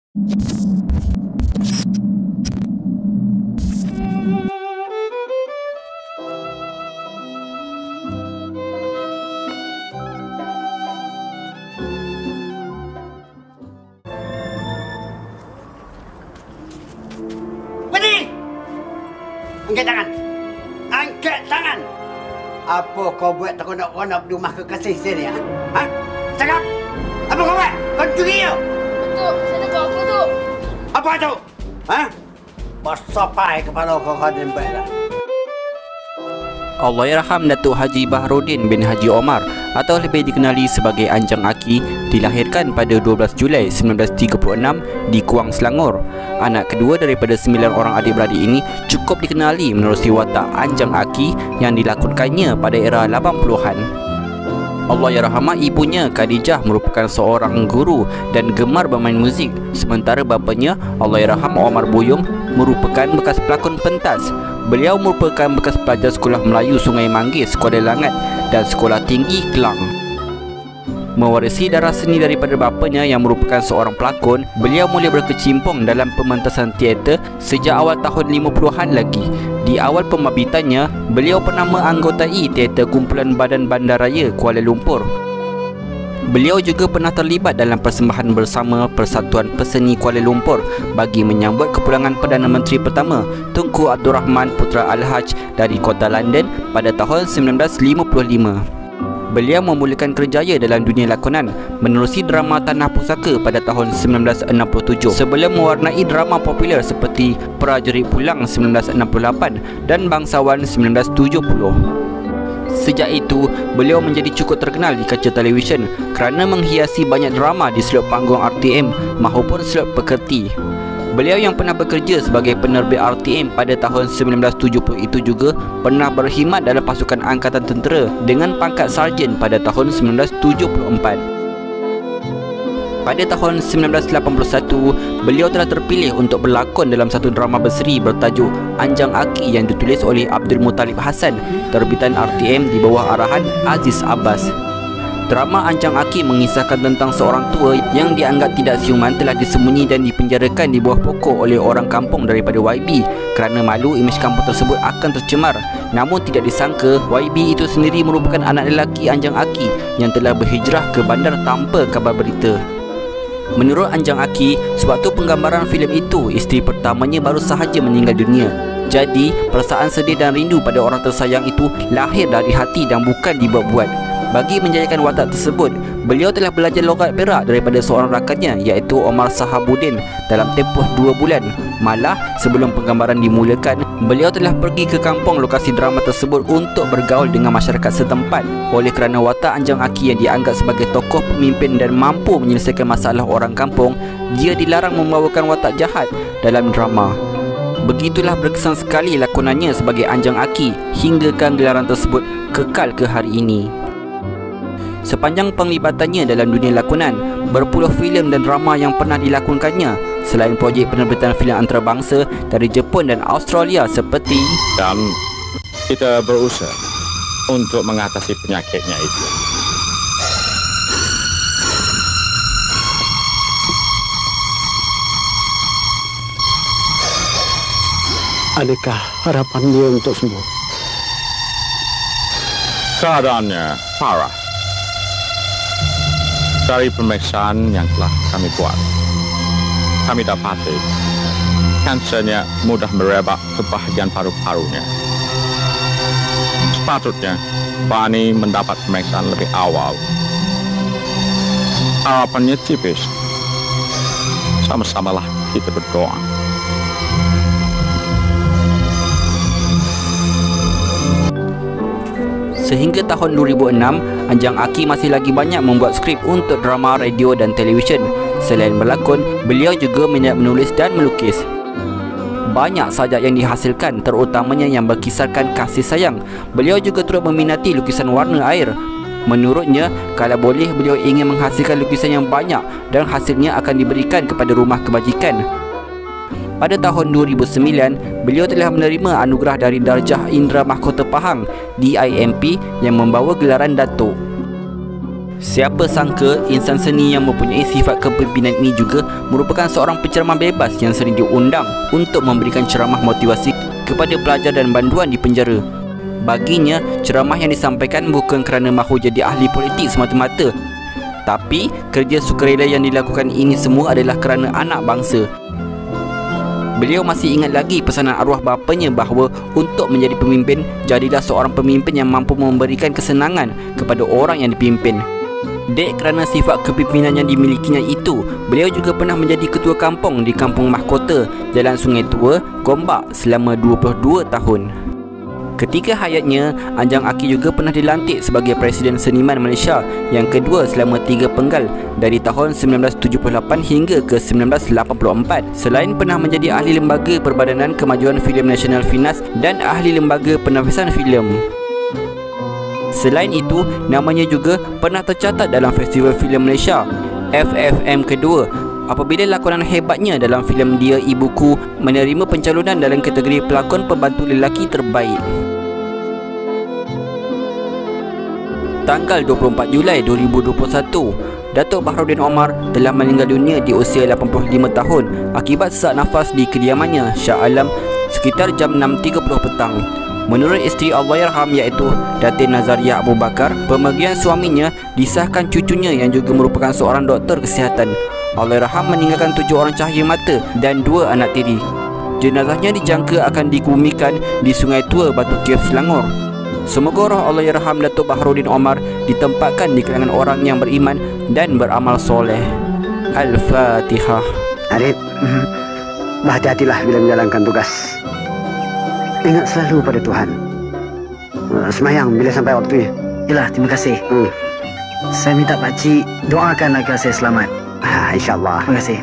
Berdiri! Angkat tangan! Angkat tangan! Apa kau buat teronok-ronok di rumah kekasih sini, ha? Ha? Cakap! Apa kau buat? Kau curi ke? Datuk, saya dah buat apa, Datuk? Apa tu? Ha? Bersopai kepala kau khadim baiklah. Allahyarham Datuk Haji Baharudin bin Haji Omar atau lebih dikenali sebagai Anjang Aki dilahirkan pada 12 Julai 1936 di Kuang, Selangor. Anak kedua daripada 9 orang adik-beradik ini cukup dikenali menerusi watak Anjang Aki yang dilakonkannya pada era 80-an. Allahyarhamah ibunya Khadijah merupakan seorang guru dan gemar bermain muzik, sementara bapanya Allahyarham Omar Buyung merupakan bekas pelakon pentas. Beliau merupakan bekas pelajar Sekolah Melayu Sungai Manggis, Kuala Langat dan Sekolah Tinggi Kelang. Mewarisi darah seni daripada bapanya yang merupakan seorang pelakon, beliau mula berkecimpung dalam pementasan teater sejak awal tahun 50-an lagi. Di awal pembabitannya, beliau pernah menganggotai teater kumpulan Badan Bandaraya Kuala Lumpur. Beliau juga pernah terlibat dalam persembahan bersama Persatuan Peseni Kuala Lumpur bagi menyambut kepulangan Perdana Menteri pertama Tunku Abdul Rahman Putra Al-Haj dari kota London pada tahun 1955. Beliau memulakan kerjaya dalam dunia lakonan menerusi drama Tanah Pusaka pada tahun 1967 sebelum mewarnai drama popular seperti Prajurit Pulang 1968 dan Bangsawan 1970. Sejak itu, beliau menjadi cukup terkenal di kaca televisyen kerana menghiasi banyak drama di slot panggung RTM maupun slot pekerti. Beliau yang pernah bekerja sebagai penerbit RTM pada tahun 1970 itu juga pernah berkhidmat dalam pasukan Angkatan Tentera dengan pangkat sarjan pada tahun 1974. Pada tahun 1981, beliau telah terpilih untuk berlakon dalam satu drama berseri bertajuk Anjang Aki yang ditulis oleh Abdul Muttalib Hassan, terbitan RTM di bawah arahan Aziz Abbas. Drama Anjang Aki mengisahkan tentang seorang tua yang dianggap tidak siuman telah disembunyi dan dipenjarakan di bawah pokok oleh orang kampung daripada YB kerana malu imej kampung tersebut akan tercemar. Namun tidak disangka, YB itu sendiri merupakan anak lelaki Anjang Aki yang telah berhijrah ke bandar tanpa kabar berita. Menurut Anjang Aki, sewaktu penggambaran filem itu, isteri pertamanya baru sahaja meninggal dunia. Jadi, perasaan sedih dan rindu pada orang tersayang itu lahir dari hati dan bukan dibuat-buat. Bagi menjayakan watak tersebut, beliau telah belajar logat Perak daripada seorang rakannya iaitu Omar Sahabuddin dalam tempoh 2 bulan. Malah, sebelum penggambaran dimulakan, beliau telah pergi ke kampung lokasi drama tersebut untuk bergaul dengan masyarakat setempat. Oleh kerana watak Anjang Aki yang dianggap sebagai tokoh pemimpin dan mampu menyelesaikan masalah orang kampung, dia dilarang membawakan watak jahat dalam drama. Begitulah berkesan sekali lakonannya sebagai Anjang Aki hinggakan gelaran tersebut kekal ke hari ini. Sepanjang penglibatannya dalam dunia lakonan, berpuluh filem dan drama yang pernah dilakonkannya selain projek penerbitan filem antarabangsa dari Jepun dan Australia seperti dan kita berusaha untuk mengatasi penyakitnya itu. Adakah harapan dia untuk sembuh? Keadaannya parah. Dari pemeriksaan yang telah kami buat, kami dapati kansernya mudah merebak ke bahagian paru-parunya. Sepatutnya Bani mendapat pemeriksaan lebih awal. Harapannya tipis. Sama-samalah kita berdoa. Sehingga tahun 2006, Anjang Aki masih lagi banyak membuat skrip untuk drama, radio dan televisyen. Selain berlakon, beliau juga minat menulis dan melukis. Banyak sajak yang dihasilkan, terutamanya yang berkisarkan kasih sayang. Beliau juga turut meminati lukisan warna air. Menurutnya, kalau boleh beliau ingin menghasilkan lukisan yang banyak dan hasilnya akan diberikan kepada rumah kebajikan. Pada tahun 2009, beliau telah menerima anugerah dari Darjah Indra Mahkota Pahang DIMP yang membawa gelaran Datuk. Siapa sangka insan seni yang mempunyai sifat kepimpinan ini juga merupakan seorang penceramah bebas yang sering diundang untuk memberikan ceramah motivasi kepada pelajar dan banduan di penjara. Baginya, ceramah yang disampaikan bukan kerana mahu jadi ahli politik semata-mata, tapi kerja sukarela yang dilakukan ini semua adalah kerana anak bangsa. Beliau masih ingat lagi pesanan arwah bapanya bahawa untuk menjadi pemimpin, jadilah seorang pemimpin yang mampu memberikan kesenangan kepada orang yang dipimpin. Dek kerana sifat kepimpinan yang dimilikinya itu, beliau juga pernah menjadi ketua kampung di Kampung Mahkota, Jalan Sungai Tua, Gombak selama 22 tahun. Ketika hayatnya, Anjang Aki juga pernah dilantik sebagai Presiden Seniman Malaysia yang kedua selama 3 penggal dari tahun 1978 hingga ke 1984. Selain pernah menjadi Ahli Lembaga Perbadanan Kemajuan Filem Nasional FINAS dan Ahli Lembaga Penafisan Filem. Selain itu, namanya juga pernah tercatat dalam Festival Filem Malaysia FFM kedua apabila lakonan hebatnya dalam filem Dia Ibuku menerima pencalonan dalam kategori pelakon pembantu lelaki terbaik. Tanggal 24 Julai 2021, Datuk Baharudin Omar telah meninggal dunia di usia 85 tahun akibat sesak nafas di kediamannya Shah Alam sekitar jam 6.30 petang. Menurut isteri Allahyarham iaitu Datin Nazariah Abu Bakar, pemergian suaminya disahkan cucunya yang juga merupakan seorang doktor kesihatan. Allahyarham meninggalkan 7 orang cahaya mata dan 2 anak tiri. Jenazahnya dijangka akan dikubumikan di Sungai Tua, Batu Cave, Selangor. Semoga roh Allahyarham Datuk Baharudin Omar ditempatkan di kalangan orang yang beriman dan beramal soleh. Al-Fatihah. Arif, berhati-hatilah bila menjalankan tugas. Ingat selalu pada Tuhan. Semayang bila sampai waktunya. Yalah, terima kasih. Saya minta pakcik doakan agar saya selamat. InsyaAllah. Terima kasih.